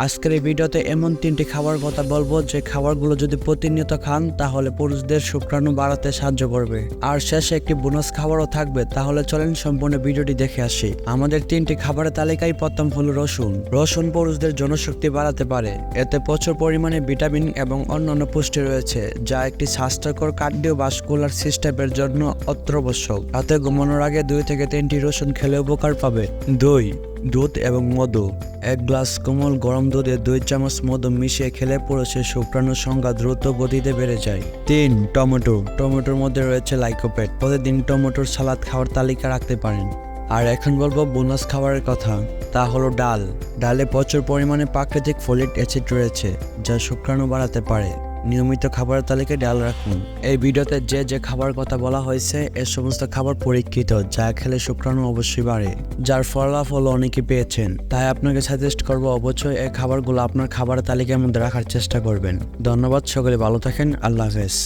আজকের এই ভিডিওতে এমন 3টি খাবার কথা বলবো যে খাবারগুলো যদি প্রতিনিয়ত খান তাহলে পুরুষদের শুক্রাণু বাড়াতে সাহায্য করবে। আর শেষে একটি বোনাস খাবারও থাকবে। তাহলে চলেন সম্পূর্ণ ভিডিওটি দেখে আসি। আমাদের 3টি খাবারের তালিকায় প্রথম হলো রসুন। রসুন পুরুষদের জনশক্তি বাড়াতে পারে। এতে প্রচুর পরিমাণে ভিটামিন এবং অন্যান্য পুষ্টি রয়েছে, যা একটি স্বাস্থ্যকর কার্ডিওভাস্কুলার সিস্টেমের জন্য অত্যাবশ্যক। রাতে ঘুমানোর আগে 2 থেকে 3টি রসুন খেলে উপকার পাবে। দুধ এবং মধু। 1 গ্লাস কোমল গরম দুধে 2 চামচ মধু মিশিয়ে খেলে পুরুষের শুক্রাণুর সংখ্যা দ্রুত গতিতে বেড়ে যায়। 3. টমেটোর মধ্যে রয়েছে লাইকোপেন। প্রতিদিন টমেটোর সালাদ খাওয়ার তালিকা রাখতে পারেন। আর এখন বলবো বোনাস খাবারের কথা, তা হলো ডাল। ডালে প্রচুর পরিমাণে প্রাকৃতিক ফোলিক অ্যাসিড রয়েছে, যা শুক্রাণু বাড়াতে পারে। নিয়মিত খাবারের তালিকায় ডাল রাখুন। এই ভিডিওতে যে খাবার কথা বলা হয়েছে এ সমস্ত খাবার পরীক্ষিত, যা খেলে শুক্রাণু অবশ্যই বাড়ে, যার ফলাফল অনেকে পেয়েছেন। তাই আপনাকে সাজেস্ট করবো অবশ্যই এই খাবারগুলো আপনার খাবারের তালিকার মধ্যে রাখার চেষ্টা করবেন। ধন্যবাদ, সকলে ভালো থাকেন। আল্লাহ হাফেজ।